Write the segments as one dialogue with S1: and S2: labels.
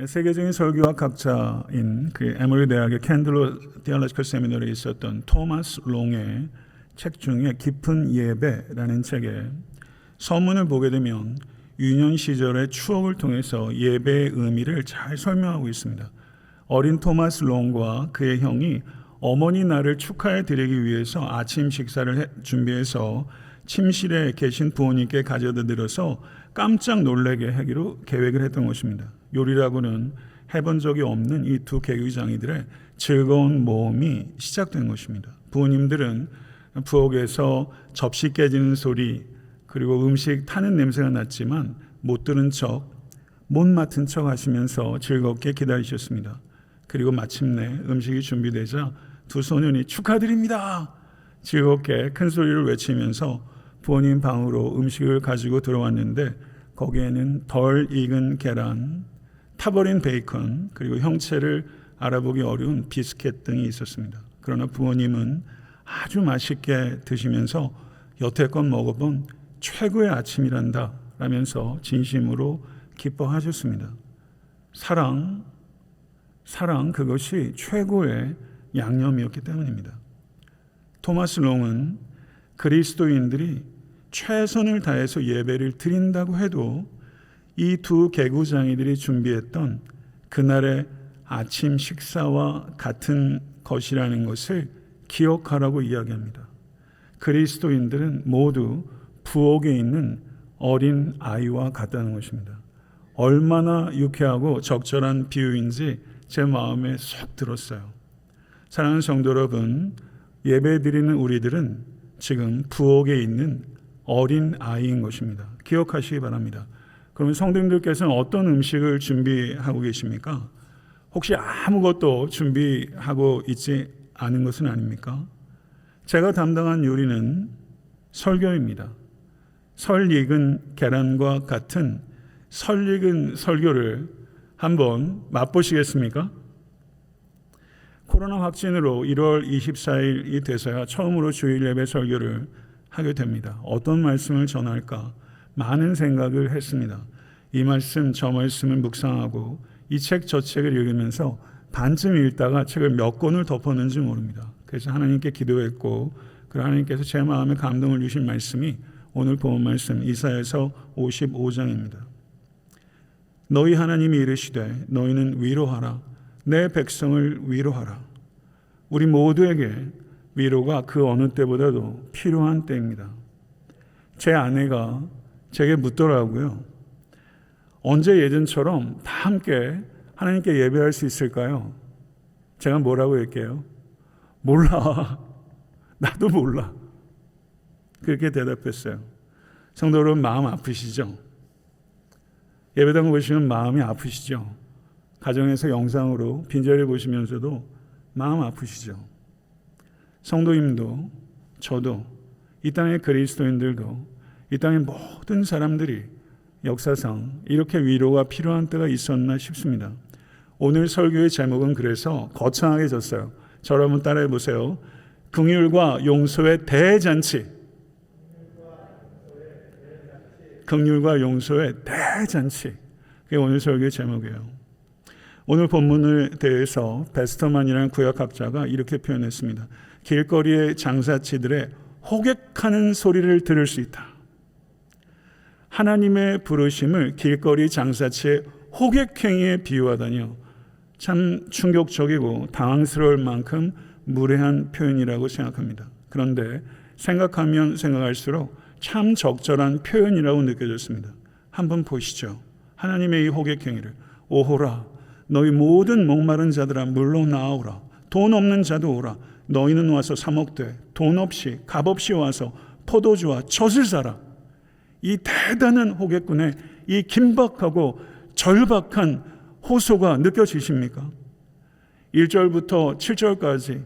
S1: 세계적인 설교학 학자인 그 에머리 대학의 캔들러 디얼로지컬 세미너리에 있었던 토마스 롱의 책 중에 깊은 예배라는 책에 서문을 보게 되면 유년 시절의 추억을 통해서 예배의 의미를 잘 설명하고 있습니다. 어린 토마스 롱과 그의 형이 어머니 날을 축하해 드리기 위해서 아침 식사를 준비해서 침실에 계신 부모님께 가져다 드려서 깜짝 놀라게 하기로 계획을 했던 것입니다. 요리라고는 해본 적이 없는 이 두 개구장이들의 즐거운 모험이 시작된 것입니다. 부모님들은 부엌에서 접시 깨지는 소리 그리고 음식 타는 냄새가 났지만 못 들은 척, 못 맡은 척 하시면서 즐겁게 기다리셨습니다. 그리고 마침내 음식이 준비되자 두 소년이 축하드립니다! 즐겁게 큰 소리를 외치면서 부모님 방으로 음식을 가지고 들어왔는데 거기에는 덜 익은 계란, 타버린 베이컨, 그리고 형체를 알아보기 어려운 비스켓 등이 있었습니다. 그러나 부모님은 아주 맛있게 드시면서 여태껏 먹어본 최고의 아침이란다 라면서 진심으로 기뻐하셨습니다. 사랑 그것이 최고의 양념이었기 때문입니다. 토마스 롱은 그리스도인들이 최선을 다해서 예배를 드린다고 해도 이 두 개구장이들이 준비했던 그날의 아침 식사와 같은 것이라는 것을 기억하라고 이야기합니다. 그리스도인들은 모두 부엌에 있는 어린 아이와 같다는 것입니다. 얼마나 유쾌하고 적절한 비유인지 제 마음에 쏙 들었어요. 사랑하는 성도 여러분, 예배드리는 우리들은 지금 부엌에 있는 어린 아이인 것입니다. 기억하시기 바랍니다. 그러면 성도님들께서는 어떤 음식을 준비하고 계십니까? 혹시 아무것도 준비하고 있지 않은 것은 아닙니까? 제가 담당한 요리는 설교입니다. 설 익은 계란과 같은 설 익은 설교를 한번 맛보시겠습니까? 코로나 확진으로 1월 24일이 돼서야 처음으로 주일 예배 설교를 하게 됩니다. 어떤 말씀을 전할까 많은 생각을 했습니다. 이 말씀 저 말씀을 묵상하고 이 책 저 책을 읽으면서 반쯤 읽다가 책을 몇 권을 덮었는지 모릅니다. 그래서 하나님께 기도했고 그 하나님께서 제 마음에 감동을 주신 말씀이 오늘 본 말씀 이사야서 55장입니다. 너희 하나님이 이르시되 너희는 위로하라 내 백성을 위로하라. 우리 모두에게 위로가 그 어느 때보다도 필요한 때입니다. 제 아내가 제게 묻더라고요. 언제 예전처럼 다 함께 하나님께 예배할 수 있을까요? 제가 뭐라고 할게요? 몰라. 나도 몰라. 그렇게 대답했어요. 성도 여러분, 마음 아프시죠? 예배당 보시면 마음이 아프시죠? 가정에서 영상으로 빈자리를 보시면서도 마음 아프시죠? 성도님도 저도 이 땅의 그리스도인들도 이 땅의 모든 사람들이 역사상 이렇게 위로가 필요한 때가 있었나 싶습니다. 오늘 설교의 제목은 그래서 거창하게 졌어요. 저를 한번 따라해 보세요. 긍휼과 용서의 대잔치. 긍휼과 용서의 대잔치. 그게 오늘 설교의 제목이에요. 오늘 본문에 대해서 베스터만이라는 구약학자가 이렇게 표현했습니다. 길거리의 장사치들의 호객하는 소리를 들을 수 있다. 하나님의 부르심을 길거리 장사치의 호객행위에 비유하다니요. 참 충격적이고 당황스러울 만큼 무례한 표현이라고 생각합니다. 그런데 생각하면 생각할수록 참 적절한 표현이라고 느껴졌습니다. 한번 보시죠. 하나님의 이 호객행위를. 오호라 너희 모든 목마른 자들아 물로 나오라. 돈 없는 자도 오라. 너희는 와서 사 먹되 돈 없이 값 없이 와서 포도주와 젖을 사라. 이 대단한 호객꾼의 이 긴박하고 절박한 호소가 느껴지십니까? 1절부터 7절까지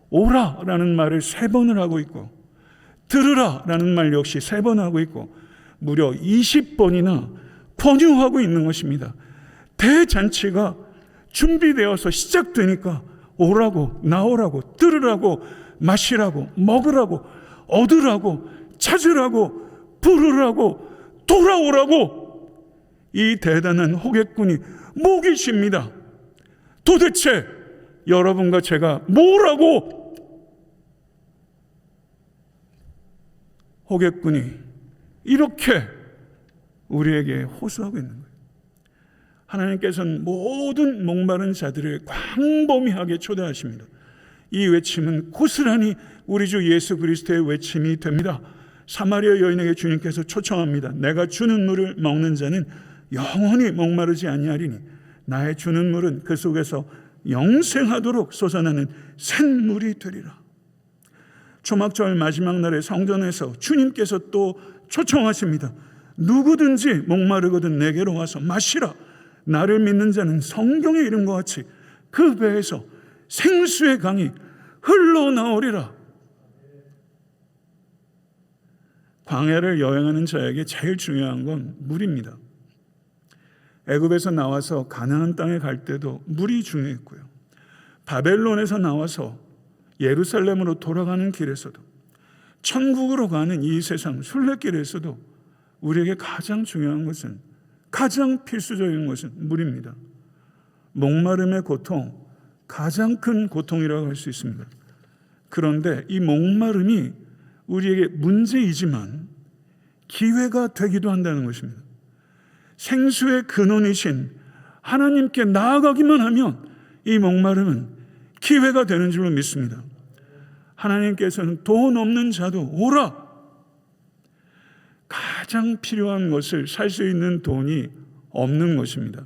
S1: 오라라는 말을 3번을 하고 있고 들으라라는 말 역시 3번 하고 있고 무려 20번이나 권유하고 있는 것입니다. 대잔치가 준비되어서 시작되니까 오라고 나오라고 들으라고 마시라고 먹으라고 얻으라고 찾으라고 부르라고 돌아오라고 이 대단한 호객꾼이 목이십니다. 도대체 여러분과 제가 뭐라고? 호객꾼이 이렇게 우리에게 호소하고 있는 거예요. 하나님께서는 모든 목마른 자들을 광범위하게 초대하십니다. 이 외침은 고스란히 우리 주 예수 그리스도의 외침이 됩니다. 사마리아 여인에게 주님께서 초청합니다. 내가 주는 물을 먹는 자는 영원히 목마르지 아니하리니 나의 주는 물은 그 속에서 영생하도록 솟아나는 샘물이 되리라. 초막절 마지막 날의 성전에서 주님께서 또 초청하십니다. 누구든지 목마르거든 내게로 와서 마시라. 나를 믿는 자는 성경에 이른 것 같이 그 배에서 생수의 강이 흘러나오리라. 광야를 여행하는 자에게 제일 중요한 건 물입니다. 애굽에서 나와서 가나안 땅에 갈 때도 물이 중요했고요. 바벨론에서 나와서 예루살렘으로 돌아가는 길에서도, 천국으로 가는 이 세상 순례길에서도 우리에게 가장 중요한 것은, 가장 필수적인 것은 물입니다. 목마름의 고통, 가장 큰 고통이라고 할 수 있습니다. 그런데 이 목마름이 우리에게 문제이지만 기회가 되기도 한다는 것입니다. 생수의 근원이신 하나님께 나아가기만 하면 이 목마름은 기회가 되는 줄로 믿습니다. 하나님께서는 돈 없는 자도 오라. 가장 필요한 것을 살 수 있는 돈이 없는 것입니다.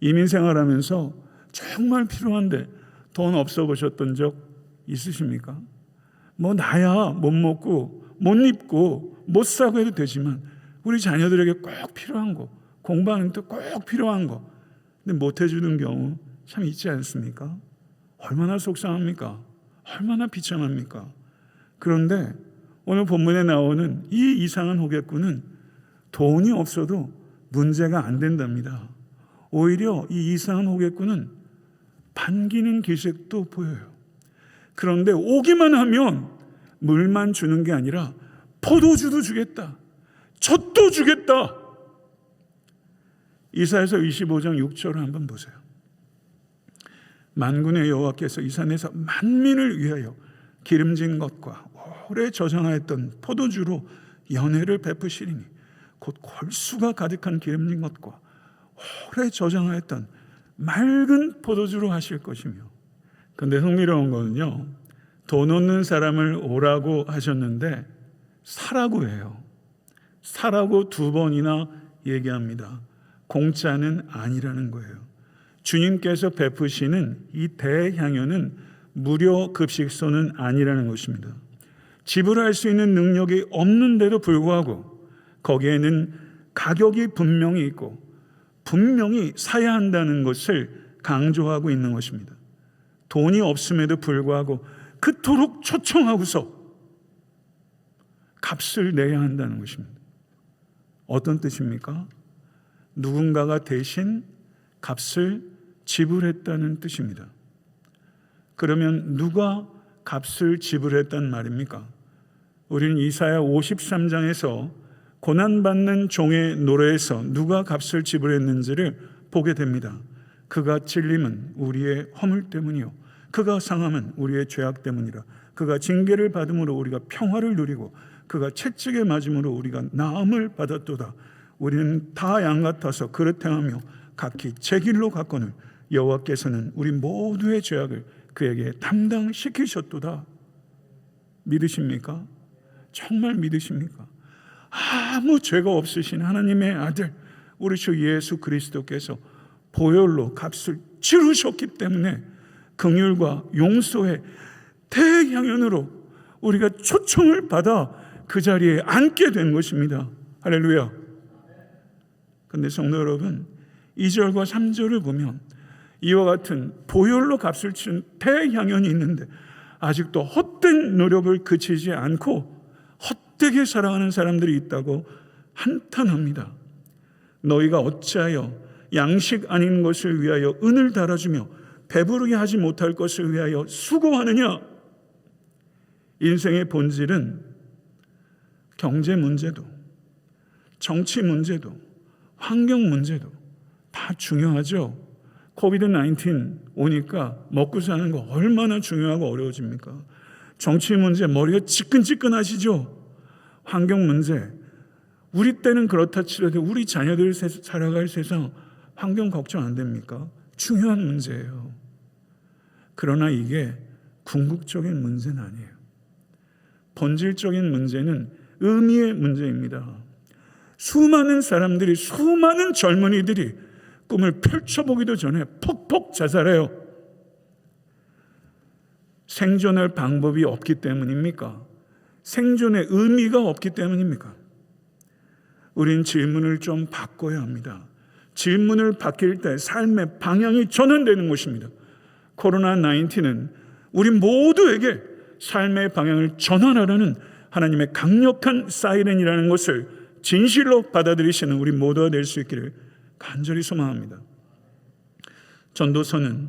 S1: 이민생활하면서 정말 필요한데 돈 없어 보셨던 적 있으십니까? 뭐 나야 못 먹고 못 입고 못 사고 해도 되지만 우리 자녀들에게 꼭 필요한 거, 공부하는 데 꼭 필요한 거, 근데 못 해주는 경우 참 있지 않습니까? 얼마나 속상합니까? 얼마나 비참합니까? 그런데 오늘 본문에 나오는 이 이상한 호객꾼은 돈이 없어도 문제가 안 된답니다. 오히려 이 이상한 호객꾼은 반기는 기색도 보여요. 그런데 오기만 하면 물만 주는 게 아니라 포도주도 주겠다, 젖도 주겠다. 이사야서 25장 6절을 한번 보세요. 만군의 여호와께서 이 산에서 만민을 위하여 기름진 것과 오래 저장하였던 포도주로 연회를 베푸시리니 곧 골수가 가득한 기름진 것과 오래 저장하였던 맑은 포도주로 하실 것이며. 근데 흥미로운 거는요, 돈 없는 사람을 오라고 하셨는데 사라고 해요. 사라고 2번이나 얘기합니다. 공짜는 아니라는 거예요. 주님께서 베푸시는 이 대향연은 무료 급식소는 아니라는 것입니다. 지불할 수 있는 능력이 없는데도 불구하고 거기에는 가격이 분명히 있고 분명히 사야 한다는 것을 강조하고 있는 것입니다. 돈이 없음에도 불구하고 그토록 초청하고서 값을 내야 한다는 것입니다. 어떤 뜻입니까? 누군가가 대신 값을 지불했다는 뜻입니다. 그러면 누가 값을 지불했단 말입니까? 우리는 이사야 53장에서 고난받는 종의 노래에서 누가 값을 지불했는지를 보게 됩니다. 그가 찔림은 우리의 허물 때문이요 그가 상함은 우리의 죄악 때문이라. 그가 징계를 받음으로 우리가 평화를 누리고 그가 채찍에 맞음으로 우리가 나음을 받았도다. 우리는 다 양 같아서 그릇 행하며 각기 제 길로 갔거늘 여호와께서는 우리 모두의 죄악을 그에게 담당시키셨도다. 믿으십니까? 정말 믿으십니까? 아무 죄가 없으신 하나님의 아들 우리 주 예수 그리스도께서 보혈로 값을 치르셨기 때문에 긍휼과 용서의 대향연으로 우리가 초청을 받아 그 자리에 앉게 된 것입니다. 할렐루야. 그런데 성도 여러분, 2절과 3절을 보면 이와 같은 보혈로 값을 치른 대향연이 있는데 아직도 헛된 노력을 그치지 않고 헛되게 살아가는 사람들이 있다고 한탄합니다. 너희가 어찌하여 양식 아닌 것을 위하여 은을 달아주며 배부르게 하지 못할 것을 위하여 수고하느냐? 인생의 본질은 경제 문제도 정치 문제도 환경 문제도 다 중요하죠. 코비드-19 오니까 먹고 사는 거 얼마나 중요하고 어려워집니까? 정치 문제 머리가 지끈지끈하시죠? 환경 문제, 우리 때는 그렇다 치더라도 우리 자녀들 살아갈 세상 환경 걱정 안 됩니까? 중요한 문제예요. 그러나 이게 궁극적인 문제는 아니에요. 본질적인 문제는 의미의 문제입니다. 수많은 사람들이, 수많은 젊은이들이 꿈을 펼쳐보기도 전에 퍽퍽 자살해요. 생존할 방법이 없기 때문입니까? 생존의 의미가 없기 때문입니까? 우린 질문을 좀 바꿔야 합니다. 질문을 바뀔 때 삶의 방향이 전환되는 것입니다. 코로나19는 우리 모두에게 삶의 방향을 전환하라는 하나님의 강력한 사이렌이라는 것을 진실로 받아들이시는 우리 모두가 될 수 있기를 간절히 소망합니다. 전도서는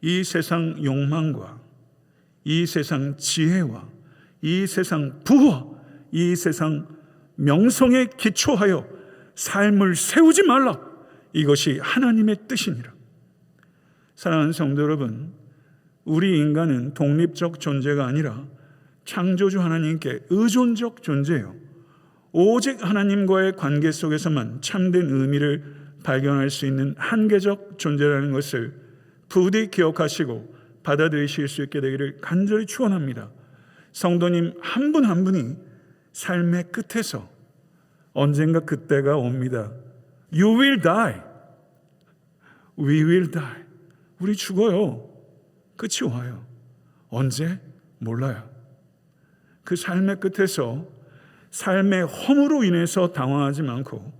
S1: 이 세상 욕망과 이 세상 지혜와 이 세상 부와 이 세상 명성에 기초하여 삶을 세우지 말라, 이것이 하나님의 뜻이니라. 사랑하는 성도 여러분, 우리 인간은 독립적 존재가 아니라 창조주 하나님께 의존적 존재예요. 오직 하나님과의 관계 속에서만 참된 의미를 발견할 수 있는 한계적 존재라는 것을 부디 기억하시고 받아들이실 수 있게 되기를 간절히 축원합니다. 성도님 한 분 한 분이 삶의 끝에서 언젠가 그때가 옵니다. You will die. We will die. 우리 죽어요. 끝이 와요. 언제? 몰라요. 그 삶의 끝에서 삶의 허물로 인해서 당황하지 않고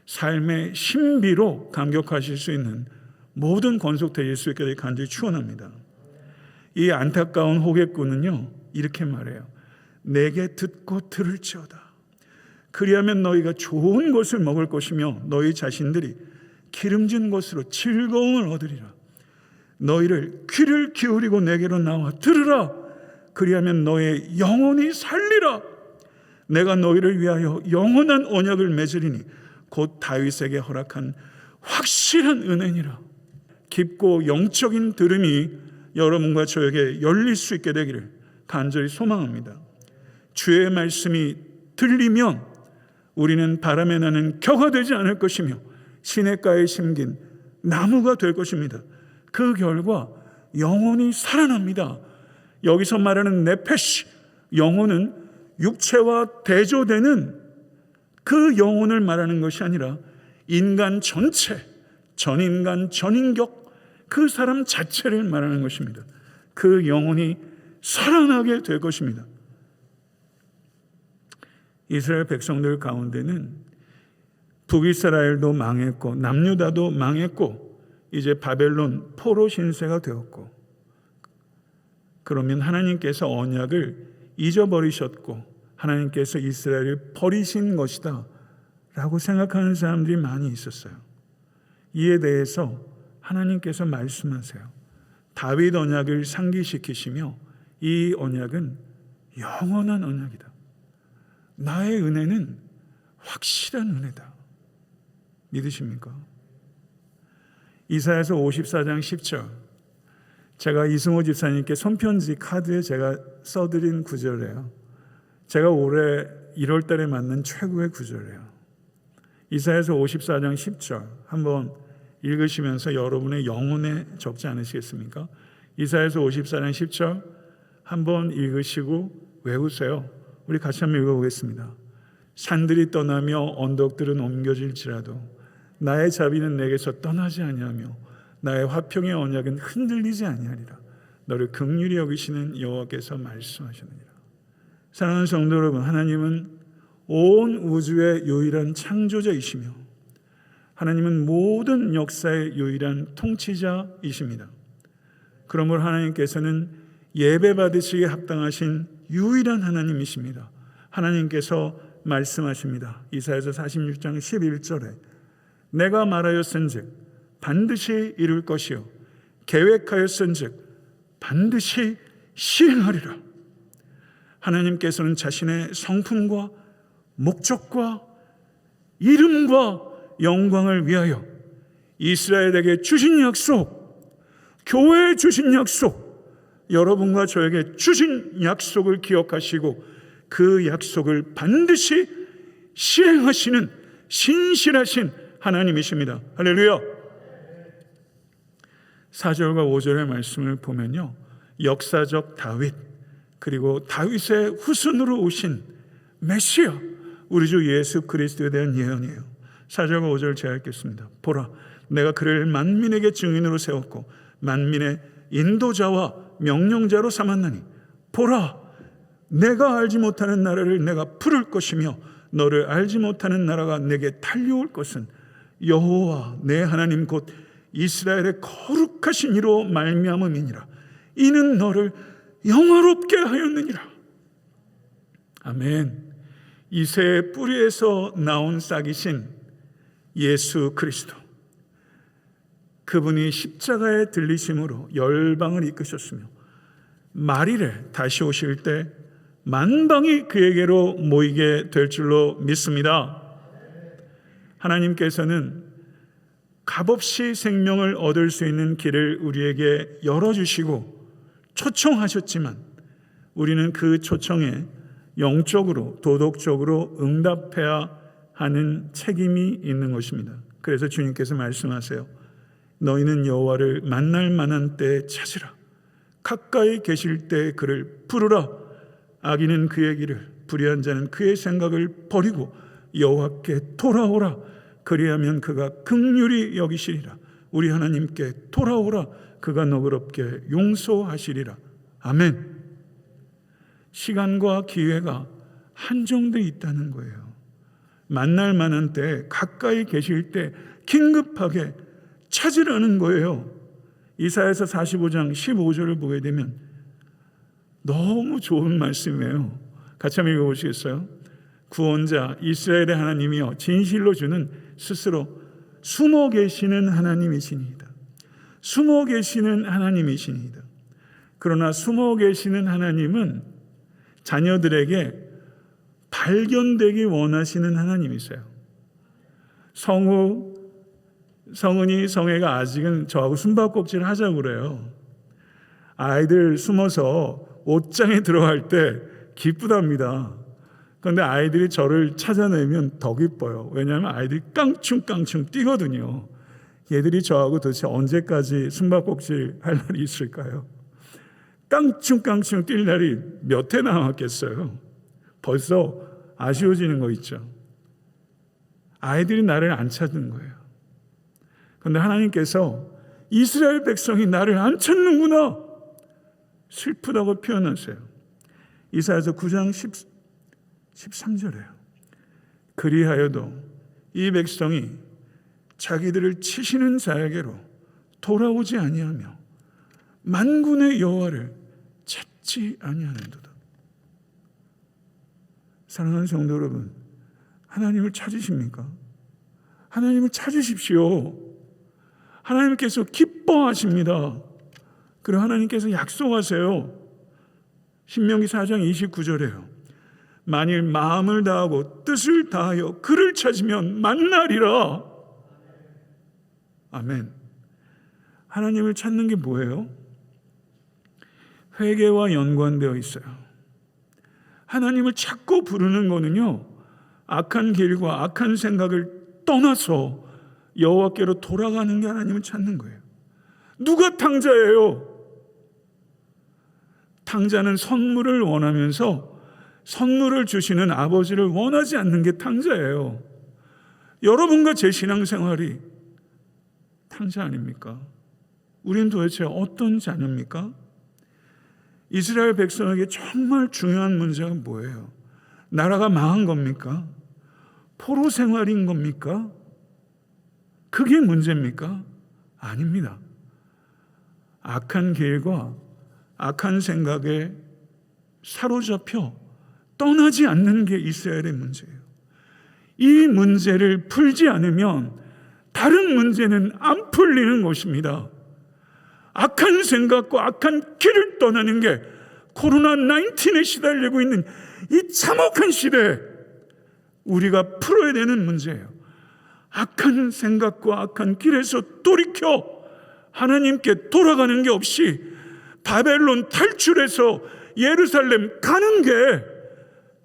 S1: 삶의 신비로 감격하실 수 있는 모든 건속되실 수 있게 되길 간절히 축원합니다. 이 안타까운 호객꾼은요 이렇게 말해요. 내게 듣고 들을지어다. 그리하면 너희가 좋은 것을 먹을 것이며 너희 자신들이 기름진 것으로 즐거움을 얻으리라. 너희를 귀를 기울이고 내게로 나와 들으라. 그리하면 너의 영혼이 살리라. 내가 너희를 위하여 영원한 언약을 맺으리니 곧 다윗에게 허락한 확실한 은혜니라. 깊고 영적인 들음이 여러분과 저에게 열릴 수 있게 되기를 간절히 소망합니다. 주의 말씀이 들리면 우리는 바람에 나는 겨가 되지 않을 것이며 시냇가에 심긴 나무가 될 것입니다. 그 결과 영혼이 살아납니다. 여기서 말하는 네페시, 영혼은 육체와 대조되는 그 영혼을 말하는 것이 아니라 인간 전체, 전인간, 전인격, 그 사람 자체를 말하는 것입니다. 그 영혼이 살아나게 될 것입니다. 이스라엘 백성들 가운데는 북이스라엘도 망했고 남유다도 망했고 이제 바벨론 포로 신세가 되었고, 그러면 하나님께서 언약을 잊어버리셨고 하나님께서 이스라엘을 버리신 것이다 라고 생각하는 사람들이 많이 있었어요. 이에 대해서 하나님께서 말씀하세요. 다윗 언약을 상기시키시며 이 언약은 영원한 언약이다. 나의 은혜는 확실한 은혜다. 믿으십니까? 이사야서 54장 10절, 제가 이승호 집사님께 손편지 카드에 제가 써드린 구절이에요. 제가 올해 1월 달에 맞는 최고의 구절이에요. 이사야서 54장 10절 한번 읽으시면서 여러분의 영혼에 적지 않으시겠습니까? 이사야서 54장 10절 한번 읽으시고 외우세요. 우리 같이 한번 읽어보겠습니다. 산들이 떠나며 언덕들은 옮겨질지라도 나의 자비는 내게서 떠나지 아니하며 나의 화평의 언약은 흔들리지 아니하리라. 너를 긍휼히 여기시는 여호와께서 말씀하셨느니라. 사랑하는 성도 여러분, 하나님은 온 우주의 유일한 창조자이시며 하나님은 모든 역사의 유일한 통치자이십니다. 그러므로 하나님께서는 예배 받으시기에 합당하신 유일한 하나님이십니다. 하나님께서 말씀하십니다. 이사야서 46장 11절에 내가 말하였은즉 반드시 이룰 것이요 계획하였은즉 반드시 시행하리라. 하나님께서는 자신의 성품과 목적과 이름과 영광을 위하여 이스라엘에게 주신 약속, 교회에 주신 약속, 여러분과 저에게 주신 약속을 기억하시고 그 약속을 반드시 실행하시는 신실하신 하나님이십니다. 할렐루야. 4절과 5절의 말씀을 보면요, 역사적 다윗, 그리고 다윗의 후손으로 오신 메시아 우리 주 예수 그리스도에 대한 예언이에요. 4절과 5절 제가 읽겠습니다. 보라, 내가 그를 만민에게 증인으로 세웠고 만민의 인도자와 명령자로 삼았나니, 보라, 내가 알지 못하는 나라를 내가 풀을 것이며 너를 알지 못하는 나라가 내게 달려올 것은 여호와 내 하나님 곧 이스라엘의 거룩하신 이로 말미암음이니라. 이는 너를 영화롭게 하였느니라. 아멘. 이새의 뿌리에서 나온 싹이신 예수 그리스도, 그분이 십자가에 들리심으로 열방을 이끄셨으며 말일에 다시 오실 때 만방이 그에게로 모이게 될 줄로 믿습니다. 하나님께서는 값없이 생명을 얻을 수 있는 길을 우리에게 열어주시고 초청하셨지만 우리는 그 초청에 영적으로 도덕적으로 응답해야 하는 책임이 있는 것입니다. 그래서 주님께서 말씀하세요. 너희는 여호와를 만날 만한 때에 찾으라. 가까이 계실 때에 그를 부르라. 악인은 그의 길을, 불의한 자는 그의 생각을 버리고 여호와께 돌아오라. 그리하면 그가 긍휼히 여기시리라. 우리 하나님께 돌아오라. 그가 너그럽게 용서하시리라. 아멘. 시간과 기회가 한정되어 있다는 거예요. 만날 만한 때, 가까이 계실 때 긴급하게 찾으라는 거예요. 이사야서 45장 15절을 보게 되면 너무 좋은 말씀이에요. 같이 한번 읽어보시겠어요? 구원자 이스라엘의 하나님이여 진실로 주는 스스로 숨어 계시는 하나님이시니이다. 숨어 계시는 하나님이시니이다. 그러나 숨어 계시는 하나님은 자녀들에게 발견되기 원하시는 하나님이세요. 성은이 성애가 아직은 저하고 숨바꼭질 하자고 그래요. 아이들 숨어서 옷장에 들어갈 때 기쁘답니다. 그런데 아이들이 저를 찾아내면 더 기뻐요. 왜냐하면 아이들이 깡충깡충 뛰거든요. 얘들이 저하고 도대체 언제까지 숨바꼭질 할 날이 있을까요? 깡충깡충 뛸 날이 몇 해 남았겠어요. 벌써 아쉬워지는 거 있죠. 아이들이 나를 안 찾는 거예요. 그런데 하나님께서 이스라엘 백성이 나를 안 찾는구나, 슬프다고 표현하세요. 이사야서 9장 13절에요. 그리하여도 이 백성이 자기들을 치시는 자에게로 돌아오지 아니하며 만군의 여호와를 찾지 아니하는도다. 사랑하는 성도 여러분, 하나님을 찾으십니까? 하나님을 찾으십시오. 하나님께서 기뻐하십니다. 그리고 하나님께서 약속하세요. 신명기 4장 29절에요. 만일 마음을 다하고 뜻을 다하여 그를 찾으면 만나리라. 아멘. 하나님을 찾는 게 뭐예요? 회개와 연관되어 있어요. 하나님을 찾고 부르는 거는요, 악한 길과 악한 생각을 떠나서 여호와께로 돌아가는 게 하나님을 찾는 거예요. 누가 탕자예요? 탕자는 선물을 원하면서 선물을 주시는 아버지를 원하지 않는 게 탕자예요. 여러분과 제 신앙생활이 탕자 아닙니까? 우린 도대체 어떤 자녀입니까? 이스라엘 백성에게 정말 중요한 문제가 뭐예요? 나라가 망한 겁니까? 포로 생활인 겁니까? 그게 문제입니까? 아닙니다. 악한 길과 악한 생각에 사로잡혀 떠나지 않는 게 이스라엘의 문제예요. 이 문제를 풀지 않으면 다른 문제는 안 풀리는 것입니다. 악한 생각과 악한 길을 떠나는 게 코로나19에 시달리고 있는 이 참혹한 시대에 우리가 풀어야 되는 문제예요. 악한 생각과 악한 길에서 돌이켜 하나님께 돌아가는 게 없이 바벨론 탈출해서 예루살렘 가는 게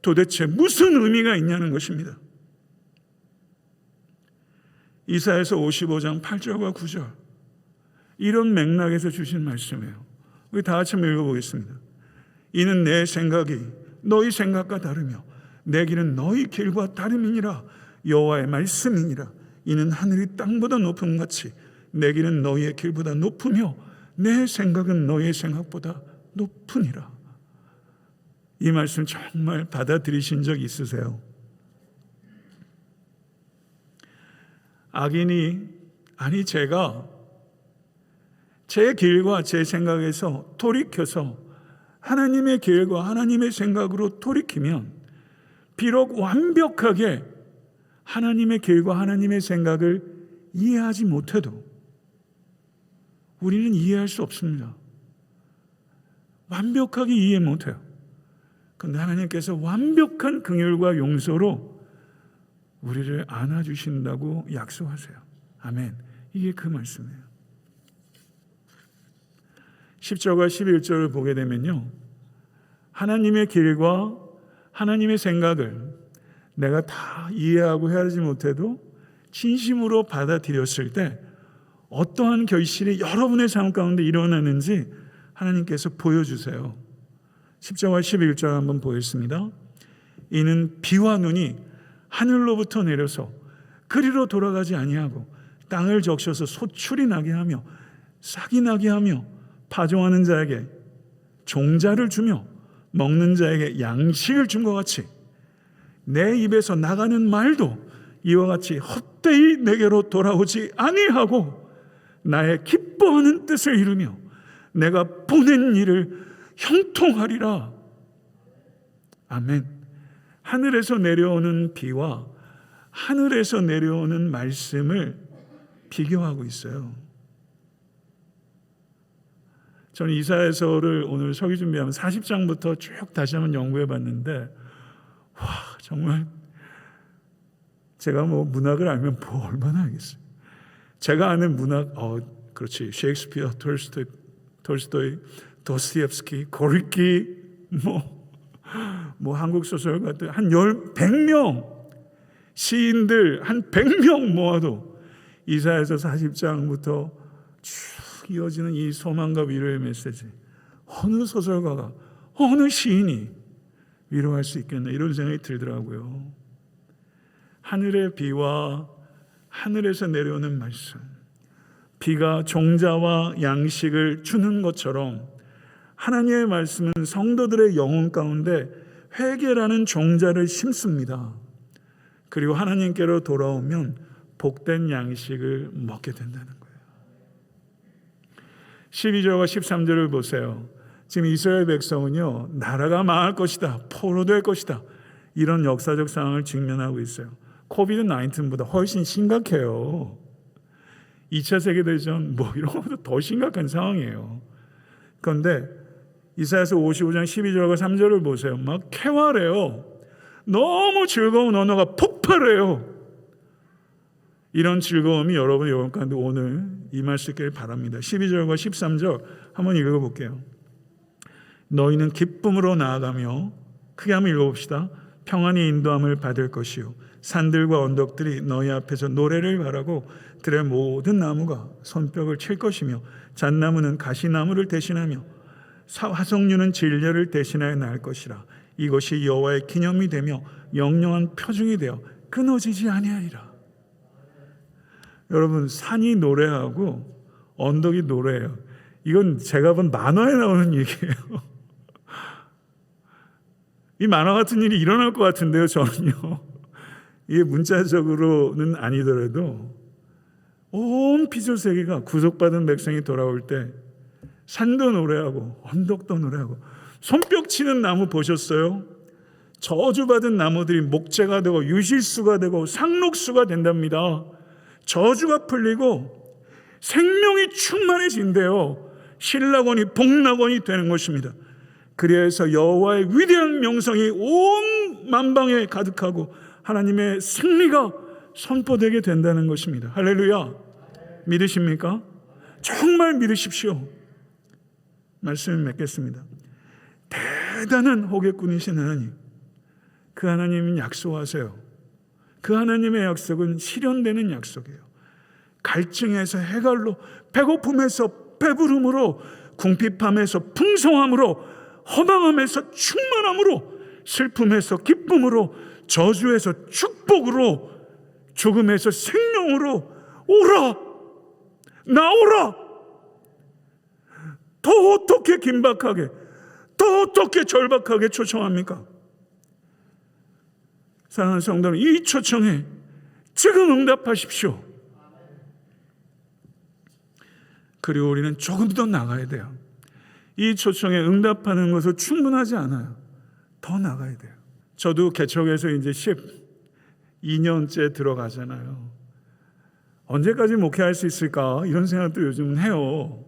S1: 도대체 무슨 의미가 있냐는 것입니다. 이사야서 55장 8절과 9절, 이런 맥락에서 주신 말씀이에요. 우리 다 같이 한번 읽어보겠습니다. 이는 내 생각이 너희 생각과 다르며 내 길은 너희 길과 다름이니라. 여호와의 말씀이니라. 이는 하늘이 땅보다 높음 같이 내 길은 너희의 길보다 높으며 내 생각은 너희의 생각보다 높으니라. 이 말씀 정말 받아들이신 적 있으세요? 악인이, 아니 제가 제 길과 제 생각에서 돌이켜서 하나님의 길과 하나님의 생각으로 돌이키면 비록 완벽하게 하나님의 길과 하나님의 생각을 이해하지 못해도 우리는 이해할 수 없습니다. 완벽하게 이해 못해요. 그런데 하나님께서 완벽한 긍휼과 용서로 우리를 안아주신다고 약속하세요. 아멘. 이게 그 말씀이에요. 10절과 11절을 보게 되면요, 하나님의 길과 하나님의 생각을 내가 다 이해하고 헤아리지 못해도 진심으로 받아들였을 때 어떠한 결실이 여러분의 삶 가운데 일어나는지 하나님께서 보여주세요. 10절과 11절 한번 보겠습니다. 이는 비와 눈이 하늘로부터 내려서 그리로 돌아가지 아니하고 땅을 적셔서 소출이 나게 하며 싹이 나게 하며 파종하는 자에게 종자를 주며 먹는 자에게 양식을 준 것 같이 내 입에서 나가는 말도 이와 같이 헛되이 내게로 돌아오지 아니하고 나의 기뻐하는 뜻을 이루며 내가 보낸 일을 형통하리라. 아멘. 하늘에서 내려오는 비와 하늘에서 내려오는 말씀을 비교하고 있어요. 저는 이사야서를 오늘 설교 준비하면 40장부터 쭉 다시 한번 연구해 봤는데, 와, 정말 제가 뭐 문학을 알면 뭐 얼마나 알겠어요. 제가 아는 문학, 그렇지, 셰익스피어, 톨스토이, 도스토옙스키, 고르키, 뭐 한국 소설가들 한 100명, 시인들 한 100명 모아도 이사야서 40장부터 쭉 이어지는 이 소망과 위로의 메시지, 어느 소설가가, 어느 시인이 위로할 수 있겠나, 이런 생각이 들더라고요. 하늘의 비와 하늘에서 내려오는 말씀, 비가 종자와 양식을 주는 것처럼 하나님의 말씀은 성도들의 영혼 가운데 회개라는 종자를 심습니다. 그리고 하나님께로 돌아오면 복된 양식을 먹게 된다는 거예요. 12절과 13절을 보세요. 지금 이스라엘 백성은요, 나라가 망할 것이다, 포로될 것이다, 이런 역사적 상황을 직면하고 있어요. 코비드 19보다 훨씬 심각해요. 2차 세계대전 뭐 이런 것보다 더 심각한 상황이에요. 그런데 이사야서 55장 12절과 3절을 보세요. 막 쾌활해요. 너무 즐거운 언어가 폭발해요. 이런 즐거움이 여러분 가운데 오늘 임할 수 있기를 바랍니다. 12절과 13절 한번 읽어볼게요. 너희는 기쁨으로 나아가며, 크게 한번 읽어봅시다. 평안히 인도함을 받을 것이요 산들과 언덕들이 너희 앞에서 노래를 바라고 들의 모든 나무가 손뼉을 칠 것이며 잣나무는 가시나무를 대신하며 화석류는 진려를 대신하여 날 것이라. 이것이 여호와의 기념이 되며 영영한 표징이 되어 끊어지지 아니하리라. 여러분, 산이 노래하고 언덕이 노래해요. 이건 제가 본 만화에 나오는 얘기예요. 이 만화 같은 일이 일어날 것 같은데요, 저는요. 이게 문자적으로는 아니더라도 온 피조세계가 구속받은 백성이 돌아올 때 산도 노래하고 언덕도 노래하고, 손뼉 치는 나무 보셨어요? 저주받은 나무들이 목재가 되고 유실수가 되고 상록수가 된답니다. 저주가 풀리고 생명이 충만해진대요. 신락원이 복락원이 되는 것입니다. 그래서 여호와의 위대한 명성이 온 만방에 가득하고 하나님의 승리가 선포되게 된다는 것입니다. 할렐루야. 믿으십니까? 정말 믿으십시오. 말씀을 맺겠습니다. 대단한 호객꾼이신 하나님, 그 하나님은 약속하세요. 그 하나님의 약속은 실현되는 약속이에요. 갈증에서 해갈로, 배고픔에서 배부름으로, 궁핍함에서 풍성함으로, 허망함에서 충만함으로, 슬픔에서 기쁨으로, 저주에서 축복으로, 죽음에서 생명으로, 오라! 나오라! 더 어떻게 긴박하게, 더 어떻게 절박하게 초청합니까? 사랑하는 성도 여러분, 이 초청에 지금 응답하십시오. 그리고 우리는 조금 더 나가야 돼요. 이 초청에 응답하는 것은 충분하지 않아요. 더 나가야 돼요. 저도 개척에서 이제 12년째 들어가잖아요. 언제까지 목회할 수 있을까? 이런 생각도 요즘은 해요.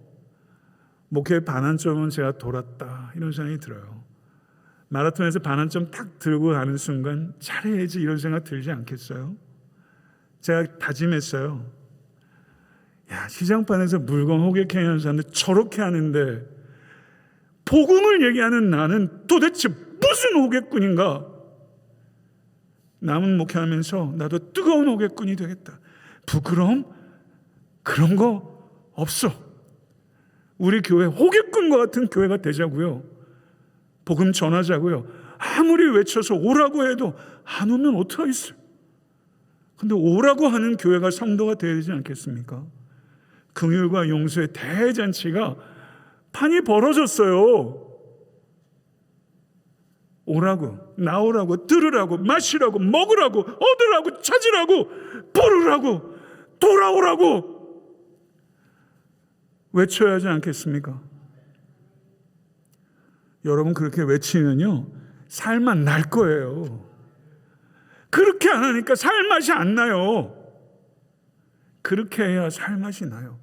S1: 목회의 반환점은 제가 돌았다, 이런 생각이 들어요. 마라톤에서 반환점 딱 들고 가는 순간 잘해야지, 이런 생각 들지 않겠어요? 제가 다짐했어요. 야, 시장판에서 물건 호객행위하는 사람들 저렇게 하는데 복음을 얘기하는 나는 도대체 무슨 호객꾼인가? 남은 목회하면서 나도 뜨거운 호객꾼이 되겠다. 부끄러움? 그런 거 없어. 우리 교회 호객꾼과 같은 교회가 되자고요. 복음 전하자고요. 아무리 외쳐서 오라고 해도 안 오면 어떡하겠어요? 근데 오라고 하는 교회가 성도가 되어야 되지 않겠습니까? 긍휼과 용서의 대잔치가 판이 벌어졌어요. 오라고, 나오라고, 들으라고, 마시라고, 먹으라고, 얻으라고, 찾으라고, 부르라고, 돌아오라고 외쳐야 하지 않겠습니까? 여러분, 그렇게 외치면요, 살맛 날 거예요. 그렇게 안 하니까 살맛이 안 나요. 그렇게 해야 살맛이 나요.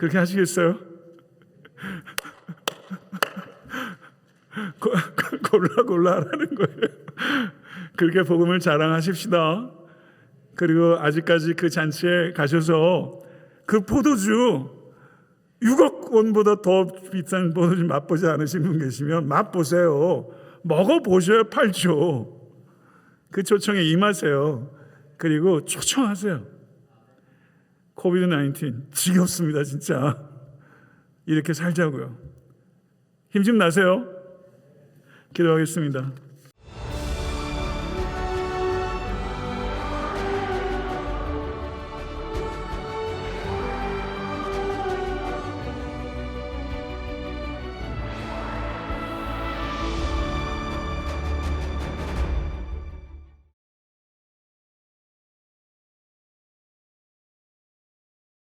S1: 그렇게 하시겠어요? 골라 하라는 거예요. 그렇게 복음을 자랑하십시다. 그리고 아직까지 그 잔치에 가셔서 그 포도주 6억 원보다 더 비싼 포도주 맛보지 않으신 분 계시면 맛보세요. 먹어보셔야 팔죠. 그 초청에 임하세요. 그리고 초청하세요. 코비드-19 지겹습니다, 진짜. 이렇게 살자고요. 힘 좀 나세요. 기도하겠습니다.